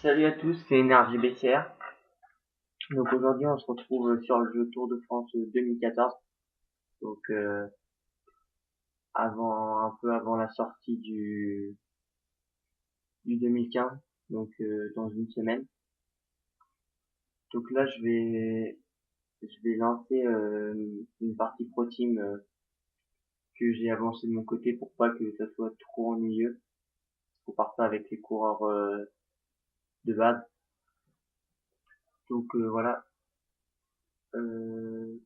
Salut à tous, c'est Énergie BCR. Donc aujourd'hui on se retrouve sur le jeu Tour de France 2014. Donc un peu avant la sortie du 2015. Donc dans une semaine. Donc là je vais lancer une partie pro team que j'ai avancé de mon côté pour pas que ça soit trop ennuyeux. On part pas avec les coureurs de base. Donc voilà. Euh,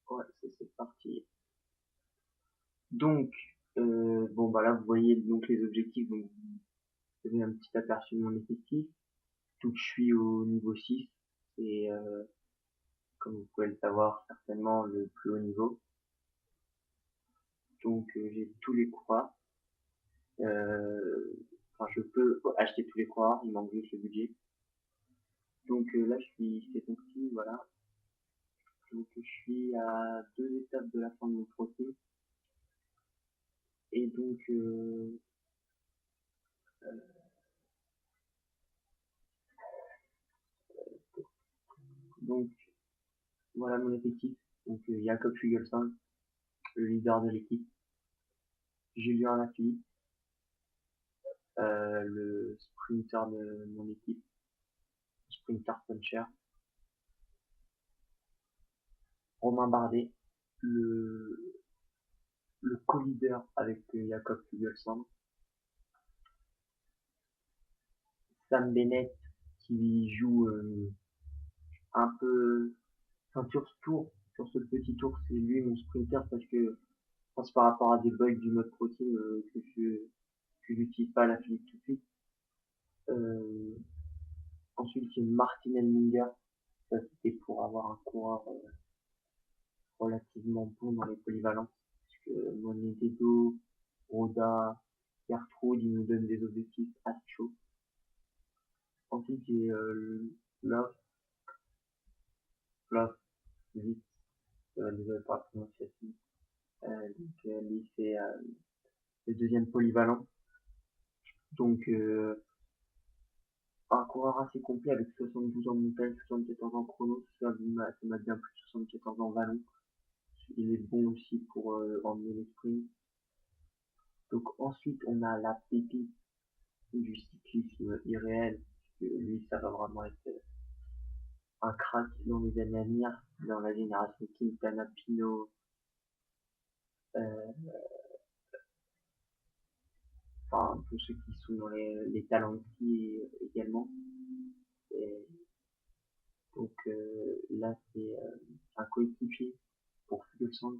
ouais, c'est parti. Donc, bon bah là vous voyez donc les objectifs, donc vous avez un petit aperçu de mon effectif. Donc je suis au niveau 6 et comme vous pouvez le savoir certainement le plus haut niveau. Donc j'ai tous les coureurs. Enfin je peux acheter tous les coureurs, il manque juste le budget. Donc là je suis c'est donc voilà. Donc je suis à 2 étapes de la fin de mon procès. Et donc donc voilà mon effectif. Donc Jakob Fuglsang, le leader de l'équipe, Julien Lafilippe, le sprinter de mon équipe, sprinter puncher, Romain Bardet, le, le co-leader avec Jakob Fuglsang, Sam Bennett qui joue un peu, enfin sur ce tour, sur ce petit tour, c'est lui mon sprinter parce que je pense par rapport à des bugs du mode pro team que j'utilise pas à la Philippe tout de suite. Euh, Ensuite, c'est Martin Elminger. Ça, c'était pour avoir un coureur relativement bon dans les polyvalences. Parce que Monededo, Roda, Gertrude, ils nous donnent des objectifs assez chauds. Ensuite, j'ai Love, Love, vite, désolé pour la prononciation. Lui, c'est le deuxième polyvalent. Donc, un coureur assez complet avec 72 en montagne, 74 en chrono, ça m'a bien plu, 74 en vallon. Il est bon aussi pour emmener les sprints. Donc ensuite, on a la pépite du cyclisme irréel, parce que lui, ça va vraiment être un crack dans les années à venir, dans la génération Quintana, Pinot, euh, enfin tous ceux qui sont dans les talents de ski également. Et donc là, c'est un coéquipier pour Fuglsang.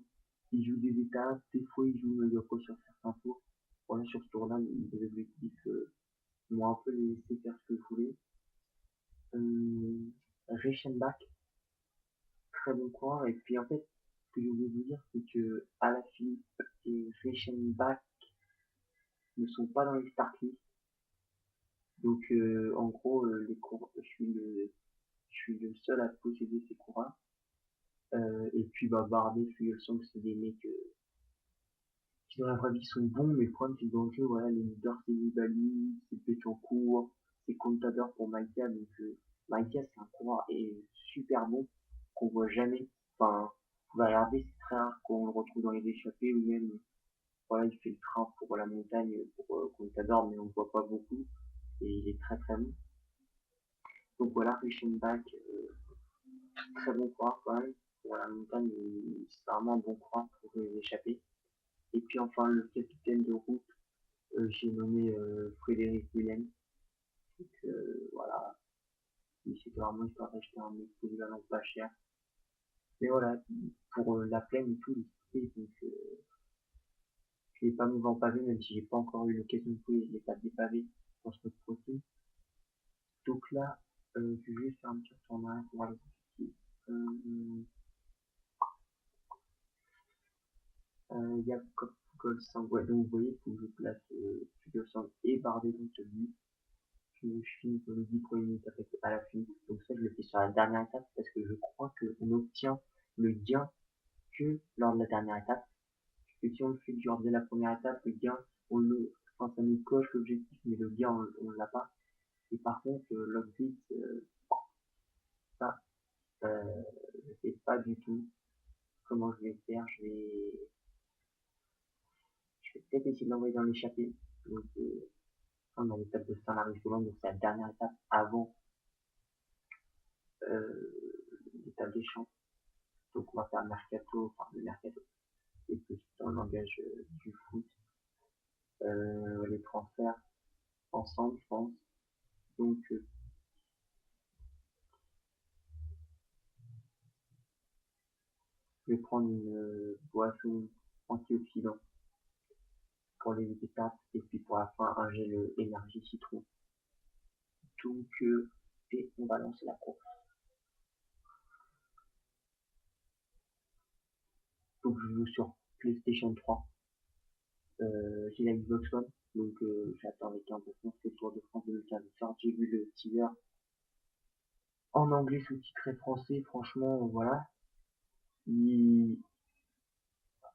Il joue des étapes, des fois il joue Yoko sur certains tours. Voilà, sur ce tour-là, les objectifs m'ont un peu laissé faire ce que je voulais. Reichenbach, très bon coureur. Et puis en fait, ce que je voulais vous dire, c'est que Alaphilippe et Reichenbach ne sont pas dans les start lists. Donc en gros, les coureurs, je suis le seul à posséder ces coureurs. Et puis bah Bardet, Fuglsang, c'est des mecs qui dans la vraie vie sont bons, mais le problème c'est que dans le jeu, voilà, les leaders c'est Nibali, c'est Pétancourt, c'est Contador pour Maïka. Donc Maïka c'est un coureur et super bon qu'on voit jamais. Enfin, vous pouvez regarder, c'est très rare qu'on le retrouve dans les échappées ou même voilà, il fait le train pour la montagne pour Contador, mais on ne voit pas beaucoup et il est très très bon. Donc voilà, Reichenbach, très bon coureur quand même. Pour la montagne, c'est vraiment un bon coureur pour les échapper. Et puis enfin, le capitaine de route, j'ai nommé Frédéric Willem. Donc voilà, c'était vraiment histoire d'acheter un mec polyvalent pas cher. Mais voilà, pour la plaine et tout, donc je l'ai pas mis en pavé, même si j'ai pas encore eu l'occasion de jouer les étapes des pavés dans ce mode profil. Donc là, je vais juste faire un petit retour en arrière pour voir les objectifs. Jacob Fuglsang, ouais, donc vous voyez, il faut que je place Fuglsang et Bardet dans celui. Je finis pour les 10 premières minutes à la fin. Donc ça, je le fais sur la dernière étape parce que je crois qu'on obtient le gain que lors de la dernière étape. Et si on le fait genre dès la première étape, le gain, on le Enfin, ça nous coche l'objectif, mais le gain, on l'a pas. Et par contre, l'upbeat, ça, je sais pas du tout comment je vais faire. Je vais peut-être essayer de l'envoyer dans l'échappée. Donc, on a l'étape de Saint-Marie-Soulon, donc c'est la dernière étape avant l'étape des champs. Donc, on va faire le mercato, enfin le mercato, et puis dans le langage du foot, les transferts ensemble, je pense. Donc, je vais prendre une boisson antioxydant pour les étapes et puis pour la fin un gel énergie citron. Donc, et on va lancer la course. Donc, je joue sur PlayStation 3. J'ai la Xbox One, donc j'attends avec impatience que le Tour de France 2015 sorte. J'ai vu le teaser en anglais sous-titré français, franchement, voilà. Il...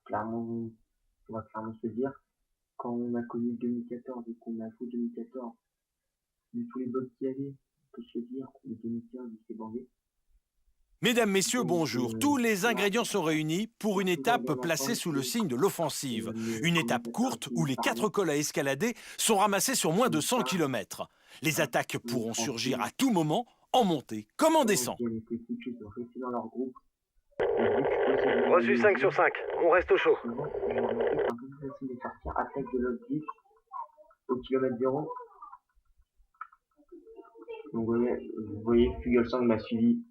Clairement, on va clairement se dire, quand on a connu 2014 et qu'on a joué 2014, vu tous les bugs qu'il y avait, on peut se dire que 2015 il s'est bandé. Mesdames, Messieurs, Donc, bonjour. Tous les voilà, ingrédients sont réunis pour une toujours étape bien placée entendu sous que le signe de l'offensive. le Une étape commentateur courte qui où nous les 4 parlait, cols à escalader sont ramassés sur moins de comme 100 ça, km. Les hein, attaques on est pourront surgir tranquille. à tout moment, en montée comme en Donc, descente. il y a les coéquipiers de rester dans leur groupe. Et vu que je possède la Reçu 5 maillot sur 5, on reste au chaud. souvent, j'ai remarqué que c'est un peu plus facile de sortir attaque de l'autre but au kilomètre 0. Donc vous voyez que Fugelsang m'a suivi.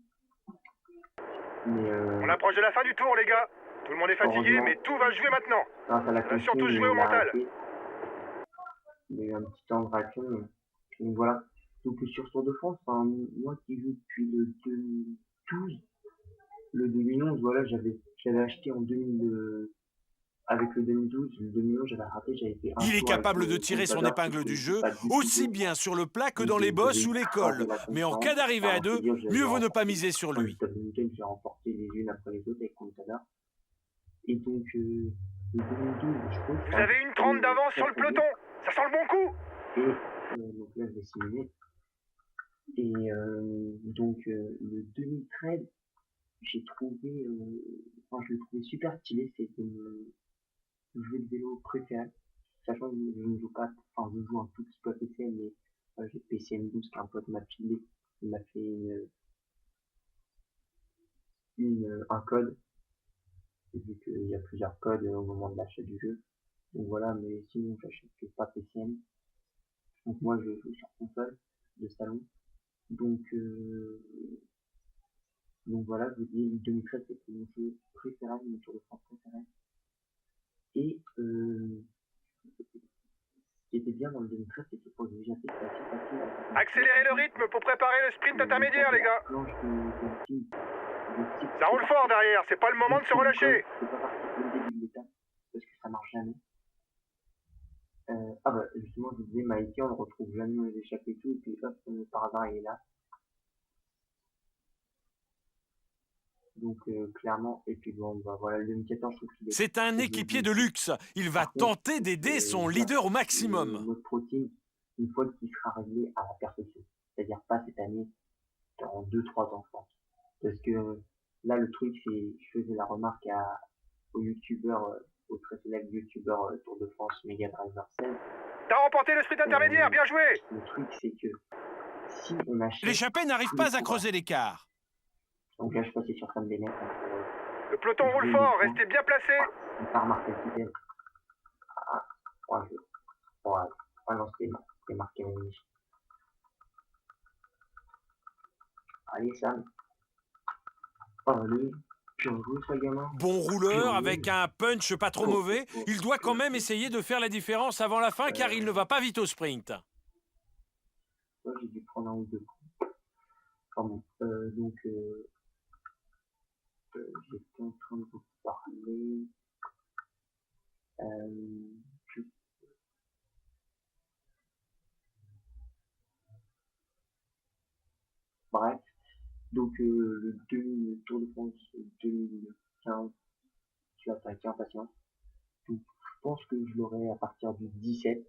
Mais On approche de la fin du tour, les gars. Tout le monde est fatigué, heureusement, mais tout va se jouer maintenant. grâce à la On a consigne, surtout joué au il a mental. arrêté. Il y a eu un petit temps de réaction. Donc voilà. Donc sur Tour de France, enfin, moi qui joue depuis le 2012, le 2011, voilà, j'avais acheté en 2000, avec le 2012, le 2011 j'avais raté, j'avais fait un Il est tour avec capable de le tirer son Contador qui épingle du connaissait jeu pas du tout aussi bien sur le plat que donc dans les bosses j'avais ou les écrasé cols. la Mais en concurrence. cas d'arrivée à Enfin, je veux deux, dire, j'ai mieux vaut ne pas remporté miser sur dans lui. l'étape de Newton, j'ai remporté les unes après les autres avec Contador. Et donc, le 2012, je trouve. Vous avez une 30 d'avance sur le peloton. Ça sent le bon coup. Et donc là, je vais simuler. Et donc, le 2013, j'ai trouvé, enfin, je l'ai trouvé super stylé. C'était mon jeu de vélo préféré. Sachant que je ne joue pas, enfin, je joue un tout petit peu à PCM, mais j'ai PCM12 qu'un pote m'a filé. Il m'a fait un code, vu qu'il y a plusieurs codes au moment de l'achat du jeu. Donc voilà, mais sinon, j'achète pas PCM. Donc moi, je joue sur console de salon. Donc, donc voilà, je vous dis, 2013 c'était mon jeu préféré, mon Tour de France préféré. Et ce qui était bien dans le 2013, c'est que pour les GP, c'était assez facile à faire. Accélérez le rythme pour préparer le sprint intermédiaire, les gars. Ça roule fort derrière, c'est pas le moment de se relâcher. Je peux pas partir au début de l'étape, parce que ça marche jamais. Ah bah justement, je vous disais, Maïki, on le retrouve jamais dans les échappées et tout, et puis hop, par hasard, il est là. Donc clairement, et puis bon, bah voilà, le 2014, je trouve qu'il est... C'est un équipier de luxe. Il va tenter d'aider son leader au Le maximum. mode protein, une fois qu'il sera réglé à la perfection. C'est-à-dire pas cette année, dans 2-3 ans, je pense. Parce que là, le truc, c'est, je faisais la remarque au youtubeur, au très célèbre youtubeur Tour de France, Mega Driver 16. T'as remporté le sprint intermédiaire, bien joué. Le truc, c'est que si on achète... L'échappée n'arrive pas à creuser l'écart. Donc là, je passais sur Sam Bennett. Le peloton roule fort, restez bien placés. On part marqué le fidèle. Ah, 3 jeux. Ah non, c'était marqué Méniche. Allez, Sam. Allez, pur joué, ça, gamin. Bon rouleur, avec un punch pas trop mauvais, il doit quand même essayer de faire la différence avant la fin car il ne va pas vite au sprint. Ouais, j'ai dû prendre un ou deux coups. Pardon. Donc, j'étais en train de vous parler. Je... Bref. Donc, le Tour de France 2015, je l'attends avec impatience. Donc, je pense que je l'aurai à partir du 17.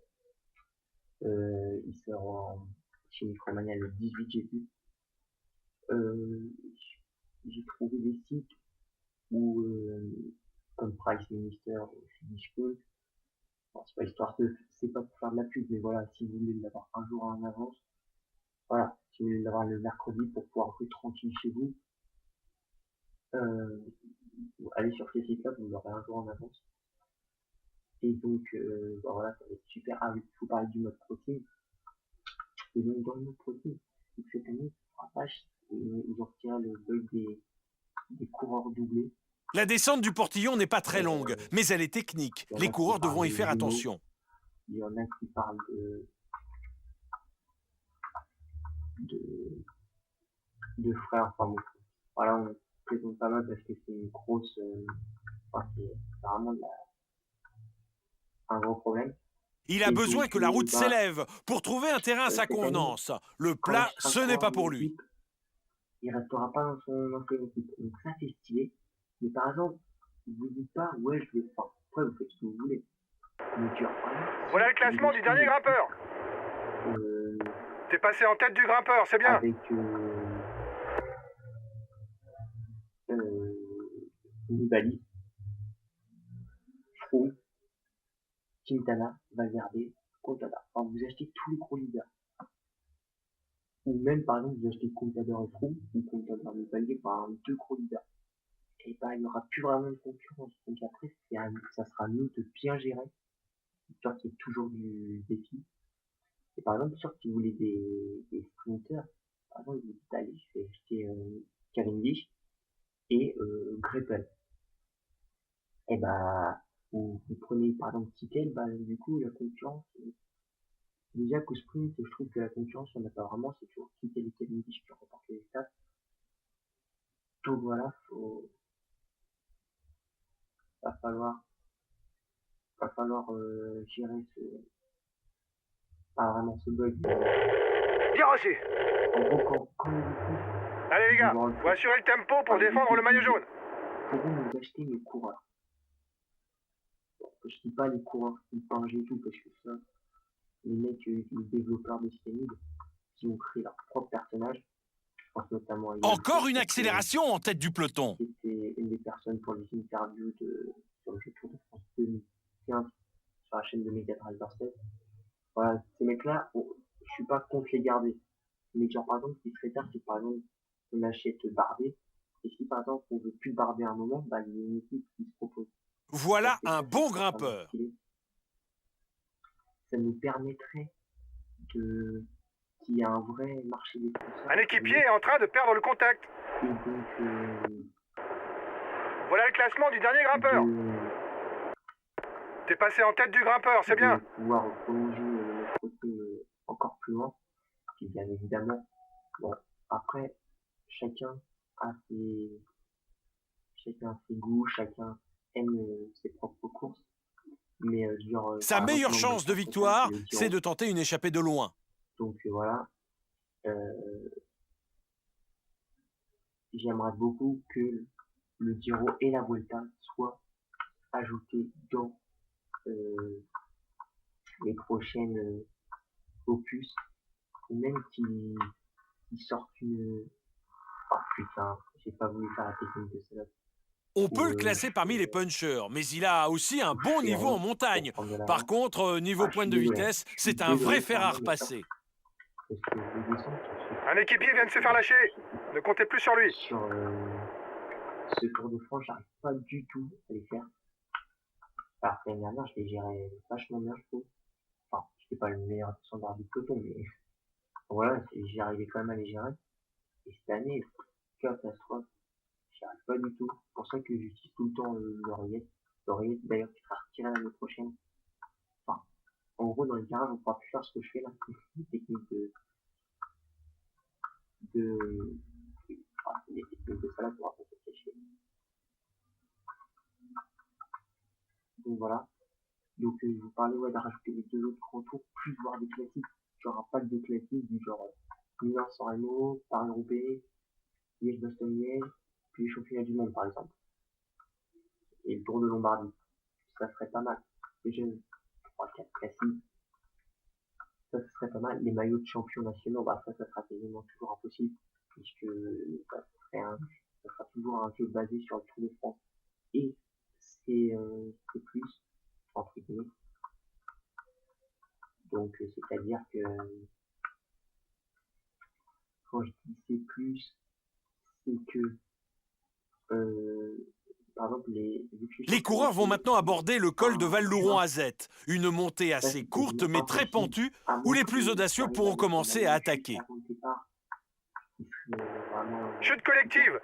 Il sort chez Micromania le 18, j'ai vu. Euh, j'ai trouvé des sites où, comme Price Minister, Finish Code, bon, c'est pas histoire de, c'est pas pour faire de la pub, mais voilà, si vous voulez l'avoir un jour en avance, voilà, si vous voulez l'avoir le mercredi pour pouvoir jouer tranquille chez vous, euh, allez sur ces sites-là, vous l'aurez un jour en avance. Et donc, bah voilà, ça va être super. Ah oui, il faut parler du mode protein. Et donc, dans le mode protein, cette année, ils ont retiré le bug des coureurs doublés. La descente du portillon n'est pas très longue, Euh, mais elle est technique. Il y en Les a qui coureurs devront parlent y de faire jumeaux, attention. il y en a qui parlent de, de frères, enfin bon. Voilà, on présente pas mal parce que c'est une grosse, enfin, c'est vraiment un gros problème. Il a Et besoin donc, que la route bah, s'élève pour trouver un terrain à sa cette année, convenance. Le quand il plat, sera ce n'est coureur pas de pour lui. l'équipe, il restera pas dans son ancienne équipe. Donc ça, c'est stylé. Mais par exemple, vous dites pas, ouais, je veux, enfin, après, vous faites ce que vous voulez. Mais genre, Voilà le classement du dernier grimpeur. T'es passé en tête du grimpeur, c'est bien. Avec Nibali, Froome, Quintana, Valverde, Contador. Enfin, vous achetez tous les gros leaders. Ou même, par exemple, vous achetez Contador et Froome, ou Contador et Nibali, par deux gros leaders. Et bah, il n'y aura plus vraiment de concurrence. Donc après, ça sera à nous de bien gérer. Histoire qu'il y ait toujours du défi. Et par exemple, sûr, si vous voulez des sprinters, par exemple, vous dites, allez, je vais acheter Cavendish et Greppel. Et bah, vous prenez par exemple Kittel, bah, du coup, la concurrence, déjà qu'au sprint, je trouve que la concurrence, on n'a pas vraiment, c'est toujours Kittel et Cavendish qui remportent les stats. Donc voilà, va falloir, gérer pas vraiment ce bug. Bien reçu. En gros, quand les équipes, Allez les gars, faut assurer le tempo pour défendre le maillot jaune. pourront nous acheter les coureurs. Bon, je dis pas les coureurs qui pingent et tout, parce que ça, les mecs, les développeurs de Cyanide, qui ont créé leur propre personnage, je pense notamment à Yann Encore une Frost, accélération en tête du peloton. c'était une des personnes pour les interviews sur le jeu Tour de France 2015 sur la chaîne de Mega Driver 7. Voilà, ces mecs-là, je suis pas contre les garder. Mais genre, par exemple, ce qui serait tard, c'est par exemple, on achète Bardet, et si par exemple, on veut plus Bardet à un moment, bah, il y a une équipe qui se propose. Voilà un bon Ça grimpeur. nous permettrait qu'il y ait un vrai marché des sponsors. Un équipier est en train de perdre le contact. Et donc, voilà le classement du dernier grimpeur. T'es passé en tête du grimpeur, c'est bien. Pouvoir prolonger notre côté encore plus loin. Et bien évidemment, bon, après, chacun a ses goûts, chacun aime ses propres courses. Mais genre, Sa meilleure chance de victoire, c'est de tenter une échappée de loin. Donc voilà, j'aimerais beaucoup que le Giro et la Vuelta soient ajoutés dans les prochaines opus, ou même qu'ils sortent une... Oh putain, j'ai pas voulu faire la technique de cela. On peut le classer parmi les punchers, mais il a aussi un bon niveau en montagne. Par contre, niveau pointe de vitesse, c'est un vrai fer à repasser. Un équipier vient de se faire lâcher. Ne comptez plus sur lui. Sur ce Tour de France, j'arrive pas du tout à les faire. Alors que l'année dernière, je les gérais vachement bien, je trouve. Enfin, j'étais pas le meilleur standard du peloton, mais voilà, j'y arrivais quand même à les gérer. Et cette année, catastrophe. J'y arrive pas du tout. C'est pour ça que j'utilise tout le temps l'oreillette. L'oreillette, d'ailleurs, qui sera retirée l'année prochaine. Enfin, en gros, dans les garages, on pourra plus faire ce que je fais là. Des techniques des techniques de salade pour raconter ce que je fais. Donc voilà. Donc je vous parlais de rajouter les deux autres grands tours, plus voir des classiques. Genre un pack de classiques du genre Milan-San Remo, Paris-Roubaix, Liège-Bastogne-Liège, puis les championnats du monde par exemple. Et le Tour de Lombardie. Ça serait pas mal. Déjà, 3-4 classiques. Ça, ce serait pas mal. Les maillots de champions nationaux, bah ça sera quasiment toujours impossible, puisque ça sera toujours un jeu basé sur le Tour de France. Et c'est plus, entre guillemets. Donc, c'est-à-dire que, quand je dis c'est plus, c'est que, par exemple, Les coureurs vont maintenant aborder le col de Val-Louron-Azette, une montée assez courte mais très pentue, où les plus audacieux pourront commencer à attaquer. Chute collective.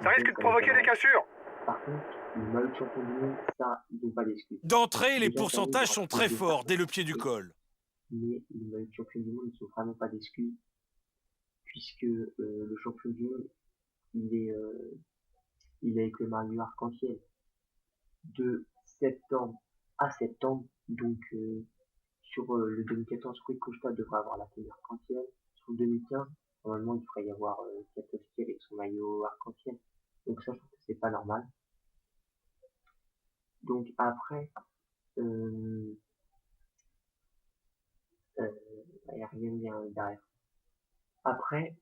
Ça risque de provoquer des cassures. Par contre, le maillot de champion du monde, ça, ils n'ont pas d'excuse. D'entrée, les pourcentages sont très forts dès le pied du col. Mais le maillot de champion du monde, ils n'ont vraiment pas d'excuse, puisque le champion du monde, il est avec le maillot arc-en-ciel de septembre à septembre. Donc sur le 2014, Rui Costa devrait avoir la tenue arc-en-ciel. Sur le 2015, normalement il devrait y avoir Katowski avec son maillot arc-en-ciel. Donc ça, je trouve que c'est pas normal. Donc après, il n'y a rien bien derrière. Après,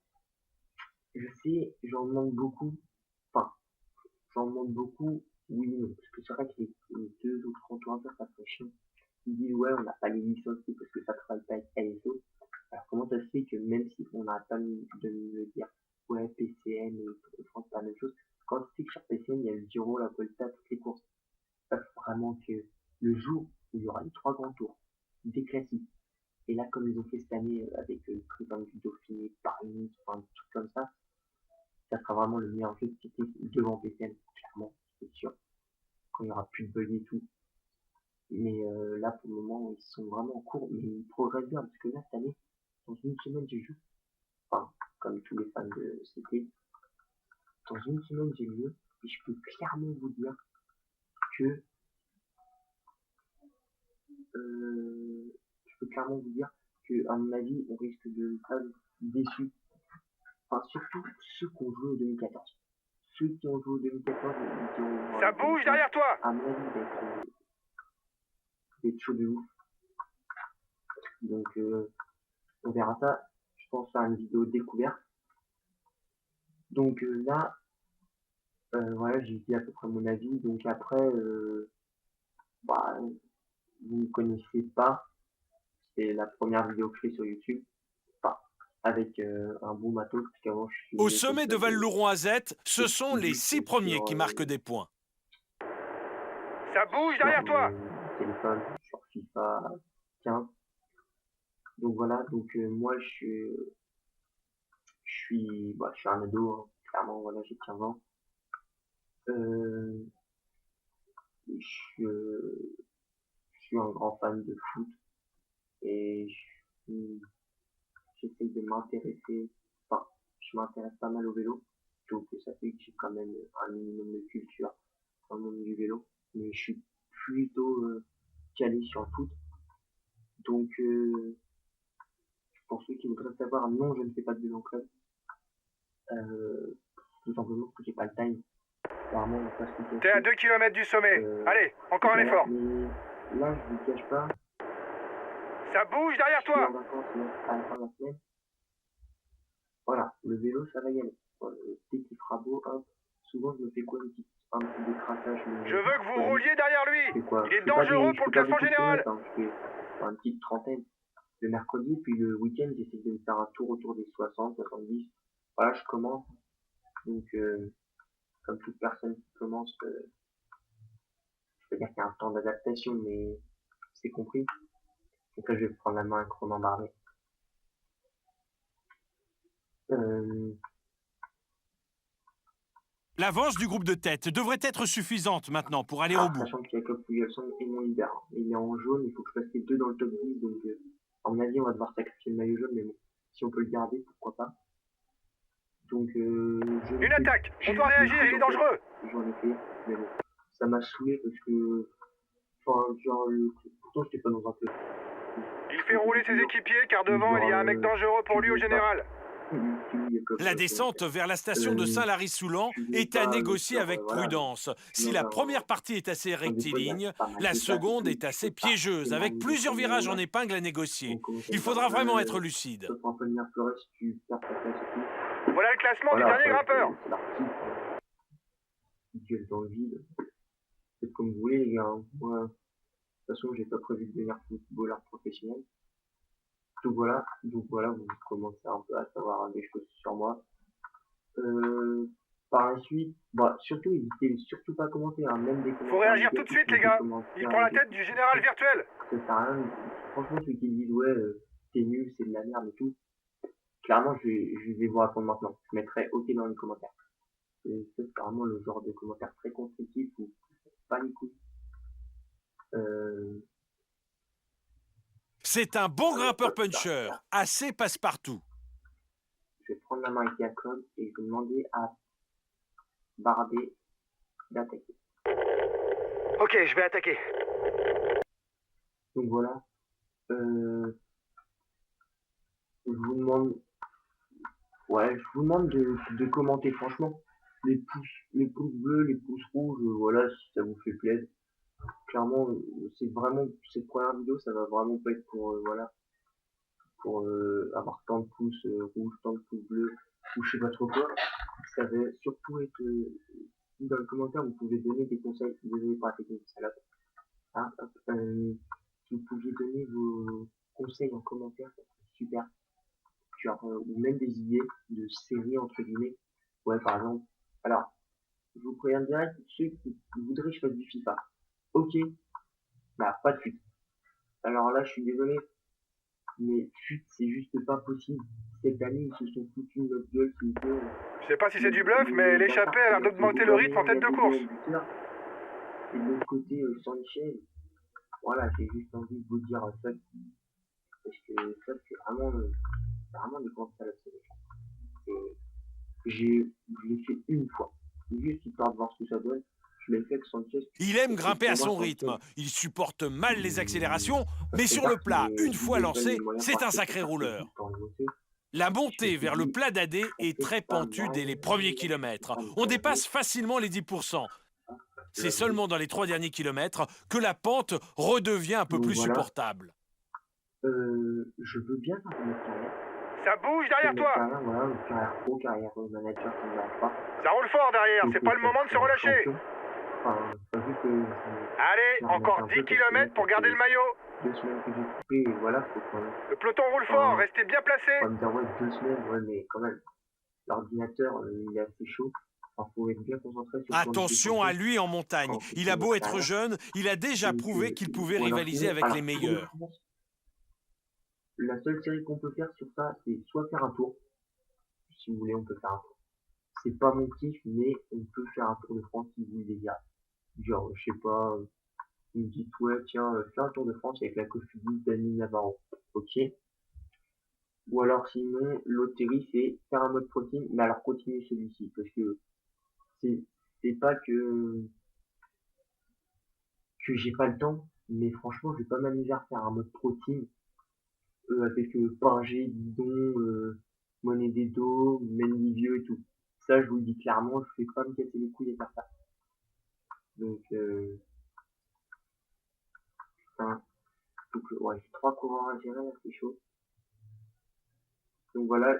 je sais, j'en demande beaucoup. Enfin, j'en demande beaucoup, oui, non. Parce que c'est vrai que les 2 ou 3 tours à faire, ça fait chiant. Ils disent, ouais, on n'a pas les licences parce que ça travaille pas avec LSO. Alors, comment ça se fait que même si on n'arrête pas de me dire, ouais, PCN et Tour de France, c'est pas la même chose, quand tu sais que sur PCN, il y a le Giro, la Volta, toutes les courses, ça faut vraiment que le jour où il y aura les 3 grands tours, des classiques, et là, comme ils ont fait cette année avec le Prix du Dauphiné, Paris, enfin, des trucs comme ça sera vraiment le meilleur jeu de cyclisme devant PCN, clairement, c'est sûr, quand il n'y aura plus de bugs et tout. Mais là, pour le moment, ils sont vraiment en cours, mais ils progressent bien, parce que là, cette année, dans une semaine, j'ai joué, enfin, comme tous les fans de CT, dans une semaine, j'ai joué, et je peux clairement vous dire que, à mon avis, on risque de pas être déçus. Enfin, surtout ceux qui ont joué au 2014. Ceux qui ont joué au 2014, ils ont... Ça bouge derrière toi. À mon avis, d'être chaud de ouf. Donc, on verra ça. Je pense à une vidéo découverte. Donc là, voilà, j'ai dit à peu près mon avis. Donc après, bah, vous ne connaissez pas. C'est la première vidéo que je fais sur YouTube. Enfin, avec un bon matos. Parce je suis Au sommet de Val-Louron-Azette, ce sont les 6 premiers qui marquent des points. Ça bouge derrière toi. Téléphone, sur FIFA 15. Donc voilà, donc moi je suis un ado, hein. Clairement, voilà, j'ai 15 ans. Je suis un grand fan de foot et j'essaie de m'intéresser, enfin, je m'intéresse pas mal au vélo, donc ça fait que j'ai quand même un minimum de culture dans le monde du vélo, mais je suis plutôt calé sur le foot. Donc, pour ceux qui voudraient savoir, non, je ne fais pas de vélo en club, tout simplement parce que j'ai pas le time. T'es à 2 km du sommet. Allez, encore un effort. Mais là, je vous cache pas. Ça bouge derrière toi. En vacances, à la fin de la semaine. Voilà, le vélo, ça va y aller. Dès qu'il fera beau, hop, souvent je me fais quoi, un petit décrassage. Je veux que vous rouliez derrière lui. Il est dangereux pour le classement général. Je fais une petite trentaine le mercredi, puis le week-end, j'essaie de me faire un tour autour des 60, 70. Voilà, je commence. Donc, comme toute personne qui commence, je peux dire qu'il y a un temps d'adaptation, mais c'est compris. Donc là, je vais prendre la main avec Romain Bardet. L'avance du groupe de tête devrait être suffisante maintenant pour aller au bout. Sachant que Jacob Williamson est mon leader. Il est en jaune, il faut que je fasse les 2 dans le top 10, donc à mon avis, on va devoir sacrifier le maillot jaune, mais bon, si on peut le garder, pourquoi pas. Donc, une attaque. On doit réagir, il est dangereux. J'en ai fait, mais bon, ça m'a saoulé parce que, enfin, genre, pourtant j'étais pas dans un peu. Il fait rouler ses équipiers car devant il y a un mec dangereux pour lui au général. La descente vers la station de Saint-Lary-Soulan est à négocier avec prudence. Si la première partie est assez rectiligne, la seconde est assez piégeuse, avec plusieurs virages en épingle à négocier. Il faudra vraiment être lucide. Voilà le classement du dernier grimpeur. Dans le vide. Faites comme vous voulez, les gars. Moi, de toute façon, j'ai pas prévu de devenir footballeur professionnel. Donc voilà, vous commencez un peu à savoir des choses sur moi. Par la suite, bah, surtout, n'hésitez surtout pas à commenter, hein, même des commentaires. Faut réagir tout de suite, les gars. Il prend la tête du général virtuel. Ça sert à rien. Franchement, ceux qui disent, ouais, c'est nul, c'est de la merde et tout. Clairement, je vais vous répondre maintenant. Je mettrai OK dans les commentaires. C'est vraiment le genre de commentaire très constructif où pas les couilles. C'est un bon grimpeur puncher, assez passe-partout. Je vais prendre la main avec Jacob et je vais demander à Barbé d'attaquer. Ok, je vais attaquer. Donc voilà. Je vous demande... Ouais, je vous demande de commenter franchement. Les pouces bleus, les pouces rouges, voilà, si ça vous fait plaisir. Clairement, c'est vraiment, cette première vidéo, ça va vraiment pas être pour, voilà, pour avoir tant de pouces rouges, tant de pouces bleus, ou je sais pas trop quoi. Ça va surtout être, dans le commentaire, vous pouvez donner des conseils, désolé pour la technique, salope. Hein, si vous pouviez donner vos conseils en commentaire, ça serait super. Genre, ou même des idées de séries, entre guillemets. Ouais, par exemple. Alors, je vous préviens direct, ceux qui voudraient que je fasse du FIFA. Ok, bah, pas de fuite. Alors là, je suis désolé, mais fuite, c'est juste pas possible. Cette année, ils se sont foutus notre gueule, s'il vous plaît. Je sais pas si c'est du bluff, mais l'échappée a l'air d'augmenter le rythme en tête de course. Et de l'autre côté, sans l'échelle, voilà, j'ai juste envie de vous dire ça, parce que ça, c'est vraiment des grandes salades. Je l'ai fait une fois, juste histoire de voir ce que ça donne. Je l'ai fait avec Sanchez. Il aime grimper à son rythme, il supporte mal les accélérations, mais sur le plat, une fois lancé, c'est un sacré rouleur. La montée vers le plat d'Adé est très pentue dès les premiers kilomètres. On dépasse facilement les 10%. C'est seulement dans les 3 derniers kilomètres que la pente redevient un peu plus supportable. Je veux bien faire une carrière. Ça bouge derrière toi. Voilà, une carrière pro, carrière manager, ça me dérange pas. Ça roule fort derrière, c'est pas le moment de se relâcher. Allez, encore 10 km pour garder le maillot. 2 semaines que j'ai coupé, et voilà, faut quand même. Le peloton roule fort, restez bien placé. On va me dire, ouais, 2 semaines, ouais, mais quand même, l'ordinateur, il est assez chaud. Alors, faut être bien concentré sur attention à lui en montagne. Il a beau être jeune, il a déjà prouvé qu'il pouvait rivaliser avec les meilleurs. La seule série qu'on peut faire sur ça, c'est soit faire un tour. Si vous voulez, on peut faire un tour. C'est pas mon kiff, mais on peut faire un tour de France si vous le désirez. Genre, je sais pas, vous me dites, ouais, tiens, fais un tour de France avec la cofidis d'Annie Navarro. Ok. Ou alors, sinon, l'autre série, c'est faire un mode protein, mais alors continuez celui-ci, parce que c'est pas que j'ai pas le temps, mais franchement, je vais pas m'amuser à faire un mode protein avec Pingé, Didon, Monnaie des dos, Mendivieux et tout. Ça, je vous le dis clairement, je fais pas me casser les couilles et faire ça. Donc, putain. Donc, ouais, j'ai 3 courants à gérer, là, c'est chaud. Donc voilà.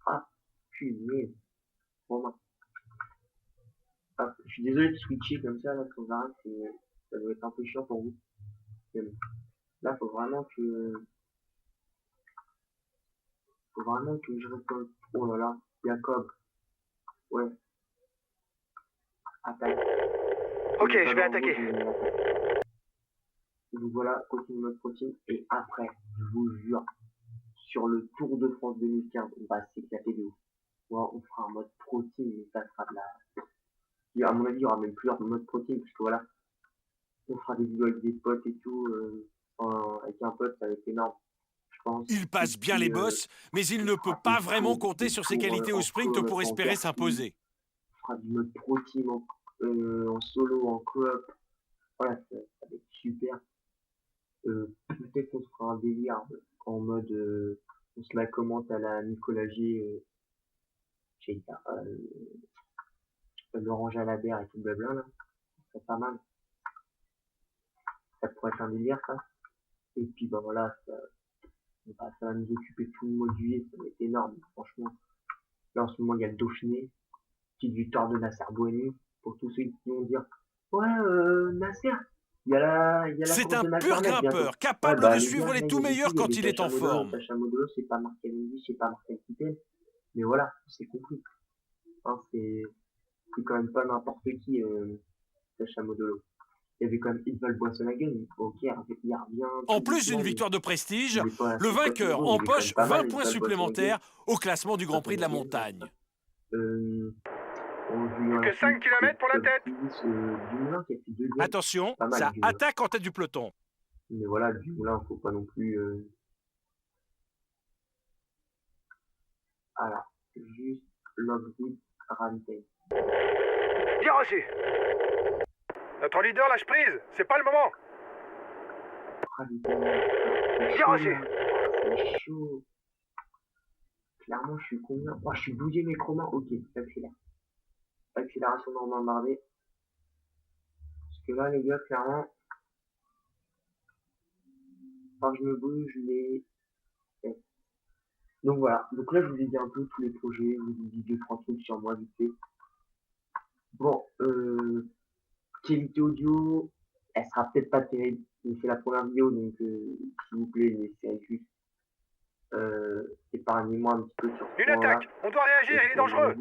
Ah, punaise. Bon, bah. Ah, je suis désolé de switcher comme ça, là, sans arrêt, ça doit être un peu chiant pour vous. Mais bon. Là, faut vraiment que je récolte. Oh là là, Jacob. Ouais. Attaque. Ok, je vais attaquer. Donc voilà, continue notre protein. Et après, je vous jure, sur le Tour de France 2015, on va s'éclater de ouf. Ouais, on fera un mode protein, mais ça sera de la... À mon avis, il y aura même plusieurs modes protein, parce que voilà, on fera des vidéos avec des potes et tout, avec un pote, ça va être énorme. Il passe bien les bosses, mais il ne peut pas vraiment compter sur ses qualités au sprint pour espérer s'imposer. On fera du mode protein en solo, en coop. Voilà, ça va être super. Peut-être qu'on se fera un délire en mode On se la commente à la Nicolas G, Laurent Jalabert et tout blabla, là. C'est pas mal. Ça pourrait être un délire, ça. Et puis, bah voilà, ça va nous occuper tout le mois de juillet, ça va être énorme, franchement. Là, en ce moment, il y a le Dauphiné, petite victoire de Nasser Bouhanni, pour tous ceux qui vont dire, ouais, Nasser, il y a la C'est course un de pur Malfernet bientôt. grimpeur, Ouais, capable bah, de les gars, suivre là, les il tout y a des meilleurs filles, il y quand avait il est en forme. Sacha Modolo, c'est pas Marc Cavendish, c'est pas Marcel Kittel, mais voilà, c'est compris. Hein, c'est quand même pas n'importe qui, Sacha Modolo. Il y avait quand même Isval Boissonhagen, ok, il revient En tout plus d'une doucement, mais victoire de prestige, il est pas le c'est pas son vainqueur niveau, mais il est quand même empoche pas 20 mal, points Isval Boissonhagen. supplémentaires au classement du Grand Prix de la montagne. En juillet, Que 5 km pour la tête. Dumoulin qui a fait deuxième. Attention, Pas mal, ça Dumoulin. attaque en tête du peloton. Mais voilà, Dumoulin, faut pas non plus. Alors, juste Logrid Rantain. Bien reçu. Notre leader lâche prise, c'est pas le moment. Bien reçu. C'est chaud. Clairement, je suis combien? Oh, je suis 12e et chroma. Ok, j'accélère. Accélération Normand Bardet. Parce que là, les gars, clairement, quand je me bouge, les. Donc voilà. Donc là, je vous ai dit un peu tous les projets. Je vous ai dit 2-3 trucs sur moi vite fait. Bon, qualité audio, elle sera peut-être pas terrible, mais c'est la première vidéo, donc s'il vous plaît, laissez juste épargnez-moi un petit peu sur ce Une point-là. attaque, on doit réagir, il est dangereux.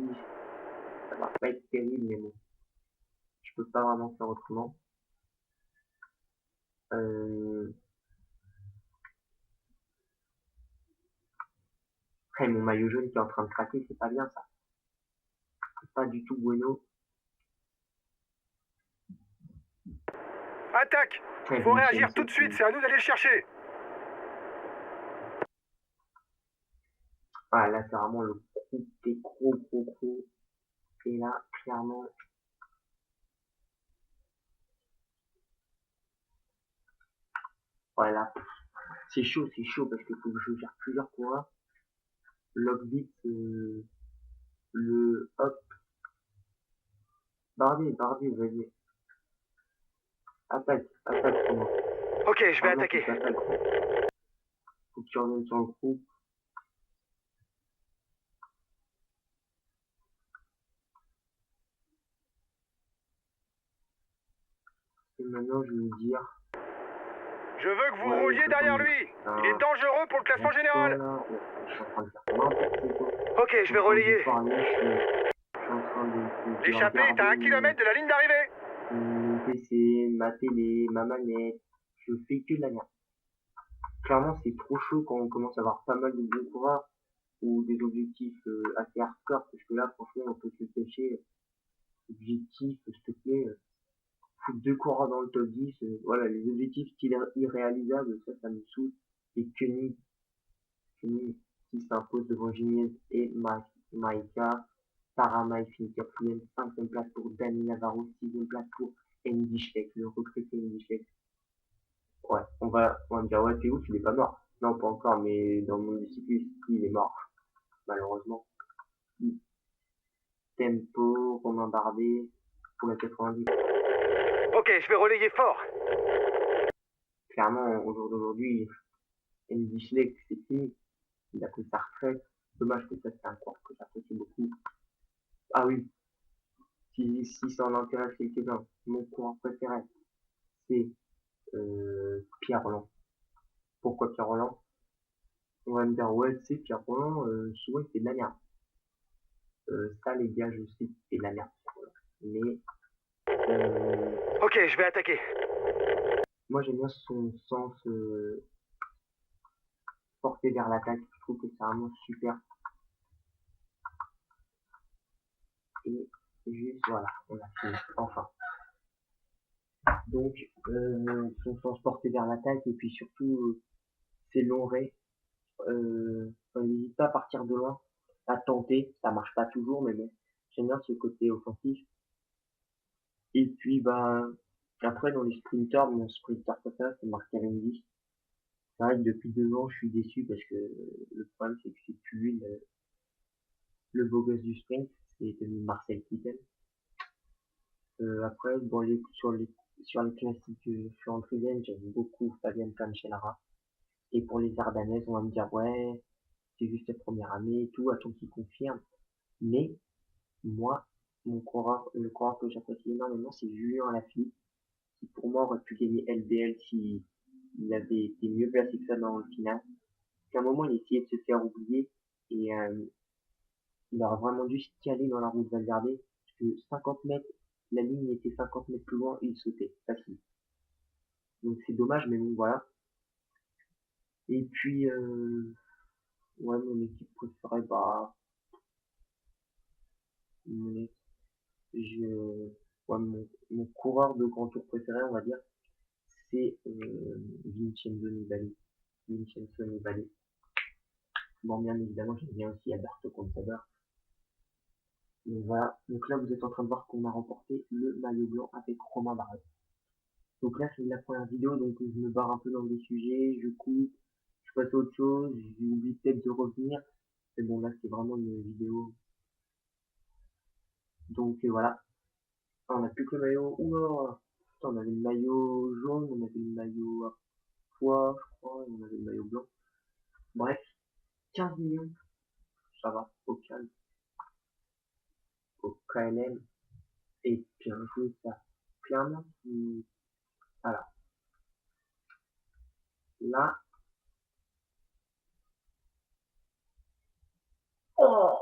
Ça va pas être terrible, mais bon, je peux pas vraiment faire autrement. Après, mon maillot jaune qui est en train de craquer, c'est pas bien ça. C'est pas du tout bueno. Attaque, faut réagir tout de suite, c'est à nous d'aller le chercher. Ah, là, c'est vraiment le gros des gros. Et là, clairement, voilà, c'est chaud parce qu'il faut que je gère plusieurs coureurs. Lockbit, le hop, Bardet, vas-y. Attaque pour moi. Ok, je vais attaquer. Faut que tu reviennes sur le groupe. Et maintenant, je vais vous dire. Je veux que vous rouliez derrière lui. Il est dangereux pour le classement général. Je suis en train de faire n'importe quoi. Ok, je vais relayer. Je suis en train de L'échappée est à 1 km de la ligne d'arrivée. Mon PC, ma télé, ma manette. Je fais que de la merde. Clairement, c'est trop chaud quand on commence à avoir pas mal de bons coureurs ou des objectifs assez hardcore, parce que là, franchement, on peut se cacher. Objectif, s'il te plaît, foutre 2 coureurs dans le top 10, voilà, les objectifs style irréalisables, ça me saoule. Et Koenig qui s'impose devant Giniez et Maïka. Parama finit 4ème, 5ème place pour Dani Navarro, 6ème place pour Andy Schleck, le recruté Andy Schleck. Ouais, on va me dire, ouais, t'es ouf, il est pas mort. Non, pas encore, mais dans mon discipline, il est mort, malheureusement. Tempo, Romain Bardet, pour la 90. Ok, je vais relayer fort. Clairement, au jour d'aujourd'hui, Andy Schleck, c'est fini. Il a pris sa retraite. Dommage que ça, c'est un cours que j'apprécie beaucoup. Ah oui, si ça en intéresse quelques-uns, mon coureur préféré, c'est Pierre Roland. Pourquoi Pierre Roland? On va me dire, ouais, tu sais, Pierre Roland, souvent il fait de la merde. Ça, les gars, je sais qu'il fait de la merde, Pierre Roland. Mais, ok, je vais attaquer. moi, j'aime bien son sens porté vers l'attaque. Je trouve que c'est vraiment super. Et juste, voilà, on a fini, enfin. Donc, son sens porté vers l'attaque, et puis surtout, ses longs rays. N'hésite pas à partir de loin, à tenter, ça marche pas toujours, mais bon, j'aime bien ce côté offensif. Et puis, bah, après, dans les sprinters, mon sprinter préféré, c'est Marc Cavendish. C'est vrai que depuis 2 ans, je suis déçu parce que le problème, c'est que c'est plus lui le beau gosse du sprint, c'est devenu Marcel Kittel. Après, bon, sur les classiques flandriennes, j'aime beaucoup Fabian Cancellara. Et pour les Ardennaises, on va me dire, ouais, c'est juste la première année et tout, attends qu'il confirme. Mais, moi, le coureur que j'apprécie énormément, c'est Julien Alaphilippe, qui pour moi aurait pu gagner LBL si il avait été mieux placé que ça dans le final. Qu'à un moment, il essayait de se faire oublier et il aurait vraiment dû se caler dans la route Valverde, parce que 50 mètres, la ligne était 50 mètres plus loin et il sautait, facile. Donc c'est dommage, mais bon, voilà. Et puis, ouais, mon équipe préférée, bah, mon, é- je, ouais, mon coureur de grand tour préféré, on va dire, c'est Vincenzo Nibali. Vincenzo Nibali. Bon, bien évidemment, j'aime bien aussi Alberto Contador. Donc voilà, donc là vous êtes en train de voir qu'on a remporté le maillot blanc avec Romain Bardet. Donc là c'est la première vidéo, donc je me barre un peu dans des sujets, je coupe, je passe à autre chose, j'oublie peut-être de revenir. Mais bon là c'est vraiment une vidéo. Donc voilà, on n'a plus que le maillot. Oula, putain, on avait le maillot jaune, on avait le maillot à pois, je crois, et on avait le maillot blanc. Bref, 15 millions, ça va, au calme, au KLM. Et bien joué ça. Clairement, voilà. Là, oh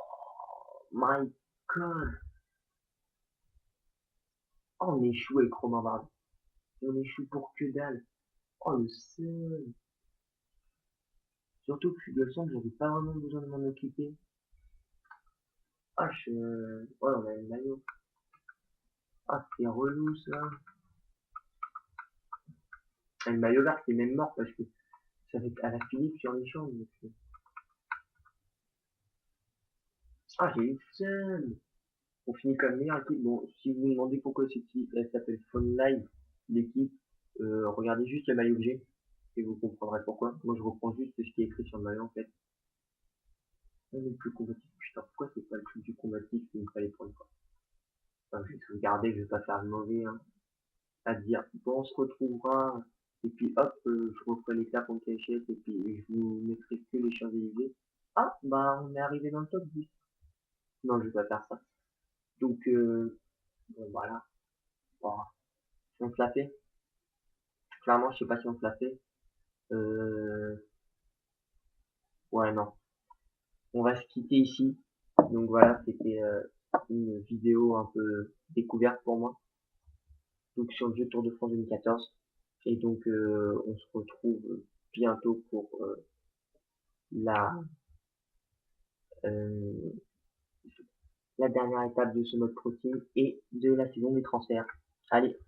my god. Oh, on échoue avec Romain Bardet. On échoue pour que dalle. Oh, le seul. Surtout que je suis de sens que j'avais pas vraiment besoin de m'en occuper. Ah, ouais, on a le maillot. Ah, c'est relou, ça. Ah, le maillot vert, c'est même mort parce que ça va être à la Philippe sur les champs. Ah, j'ai eu le seul. On finit comme meilleure équipe. Bon, si vous vous demandez pourquoi cette équipe, elle s'appelle Fun Live, l'équipe, regardez juste le maillot que j'ai et vous comprendrez pourquoi. Moi, je reprends juste ce qui est écrit sur le maillot, en fait. On est plus combatif. Putain, pourquoi c'est pas le truc du combatif qu'il me fallait pour une fois? Enfin, je vais sauvegarder, je vais pas faire le mauvais, hein. À dire, bon, on se retrouvera, et puis hop, je referai l'étape en cachette, et puis je vous mettrai que les Champs-Élysées. Ah, bah, on est arrivé dans le top 10. Non, je vais pas faire ça. Donc, bon, voilà. Bon, si on se l'a fait. Clairement, je sais pas si on se l'a fait. Euh, ouais, non. On va se quitter ici. Donc voilà, c'était une vidéo un peu découverte pour moi. Donc sur le jeu Tour de France 2014. Et donc on se retrouve bientôt pour la, euh, la dernière étape de ce mode pro team et de la saison des transferts. Allez,